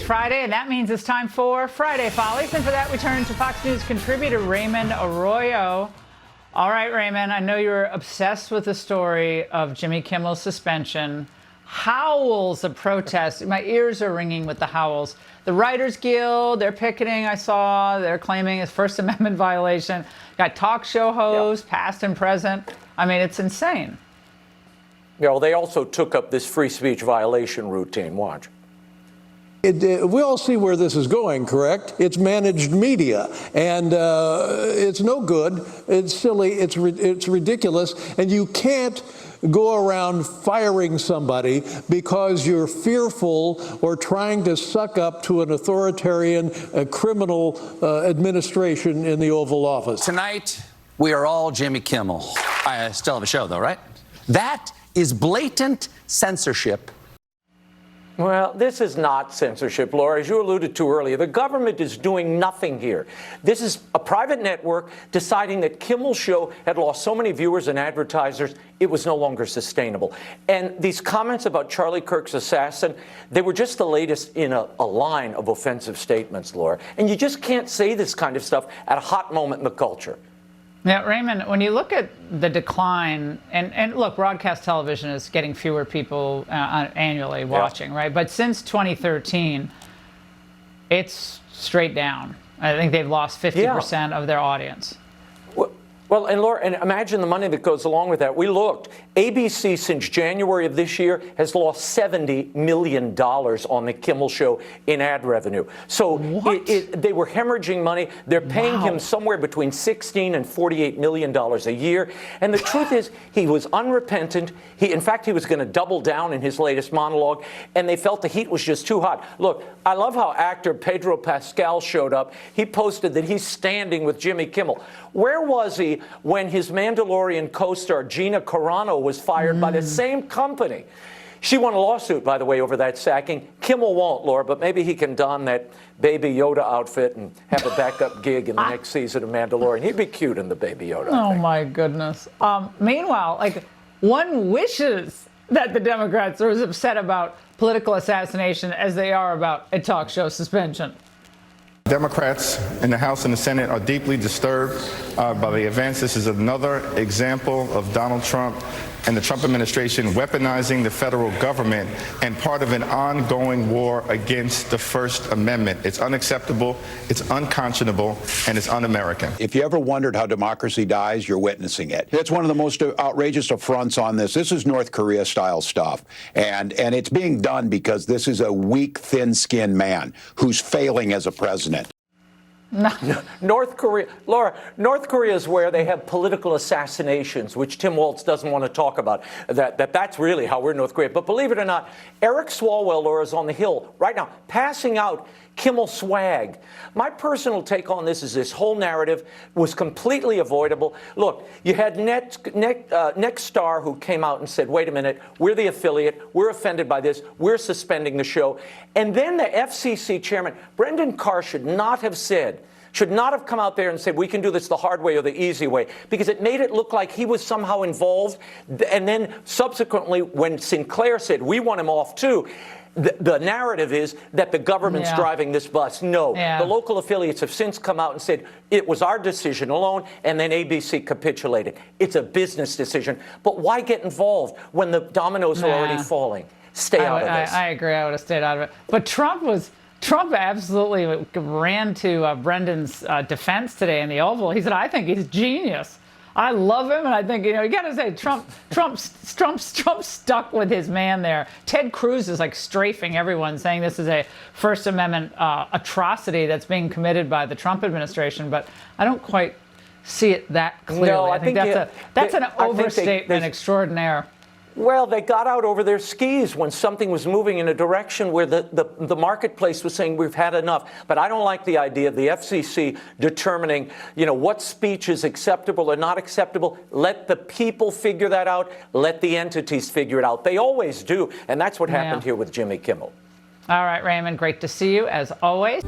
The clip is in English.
Friday, and that means it's time for Friday Follies. And for that, we turn to Fox News contributor Raymond Arroyo. All right, Raymond, I know you're obsessed with the story of Jimmy Kimmel's suspension. Howls of protest. My ears are ringing with the howls. The Writers Guild, they're picketing, I saw. They're claiming it's First Amendment violation. Got talk show hosts, past and present. I mean, it's insane. Yeah, well, they also took up this free speech violation routine. Watch. We all see where this is going, correct? It's managed media, and it's no good. It's silly. It's ridiculous, and you can't go around firing somebody because you're fearful or trying to suck up to an authoritarian criminal administration in the Oval Office. Tonight, we are all Jimmy Kimmel. I still have a show, though, right? That is blatant censorship. Well, this is not censorship, Laura. As you alluded to earlier, the government is doing nothing here. This is a private network deciding that Kimmel's show had lost so many viewers and advertisers, it was no longer sustainable. And these comments about Charlie Kirk's assassin, they were just the latest in a line of offensive statements, Laura. And you just can't say this kind of stuff at a hot moment in the culture. Now, Raymond, when you look at the decline, and look, broadcast television is getting fewer people annually watching, right? But since 2013, it's straight down. I think they've lost 50% of their audience. Well, and Laura, and imagine the money that goes along with that. We looked. ABC, since January of this year, has lost $70 million on the Kimmel show in ad revenue. So they were hemorrhaging money. They're paying him somewhere between $16 and $48 million a year. And the truth is, he was unrepentant. In fact, he was going to double down in his latest monologue, and they felt the heat was just too hot. Look, I love how actor Pedro Pascal showed up. He posted that he's standing with Jimmy Kimmel. Where was he when his Mandalorian co-star Gina Carano was fired by the same company? She won a lawsuit, by the way, over that sacking. Kimmel won't, Laura, but maybe he can don that Baby Yoda outfit and have a backup gig in the next season of Mandalorian. He'd be cute in the Baby Yoda. Oh, my goodness. Meanwhile, one wishes that the Democrats are as upset about political assassination as they are about a talk show suspension. Democrats in the House and the Senate are deeply disturbed by the events. This is another example of Donald Trump and the Trump administration weaponizing the federal government and part of an ongoing war against the First Amendment. It's unacceptable, it's unconscionable, and it's un-American. If you ever wondered how democracy dies, you're witnessing it. It's one of the most outrageous affronts on this. This is North Korea-style stuff, and it's being done because this is a weak, thin-skinned man who's failing as a president. North Korea, Laura, North Korea is where they have political assassinations, which Tim Walz doesn't want to talk about. That's really how we're North Korea. But believe it or not, Eric Swalwell, Laura, is on the Hill right now, passing out Kimmel swag. My personal take on this is this whole narrative was completely avoidable. Look, you had Nexstar who came out and said, wait a minute, we're the affiliate, we're offended by this, we're suspending the show. And then the FCC chairman, Brendan Carr, should not have come out there and said, we can do this the hard way or the easy way, because it made it look like he was somehow involved. And then subsequently, when Sinclair said, we want him off too, the narrative is that the government's driving this bus. No, the local affiliates have since come out and said it was our decision alone, and then ABC capitulated. It's a business decision. But why get involved when the dominoes are already falling? Stay out of this. I agree. I would have stayed out of it. But Trump absolutely ran to Brendan's defense today in the Oval. He said, I think he's genius. I love him, and I think, you got to say, Trump's stuck with his man there. Ted Cruz is strafing everyone, saying this is a First Amendment atrocity that's being committed by the Trump administration, but I don't quite see it that clearly. No, I think that's an overstatement extraordinaire. Well, they got out over their skis when something was moving in a direction where the marketplace was saying we've had enough. But I don't like the idea of the FCC determining, what speech is acceptable or not acceptable. Let the people figure that out. Let the entities figure it out. They always do. And that's what happened here with Jimmy Kimmel. All right, Raymond, great to see you as always.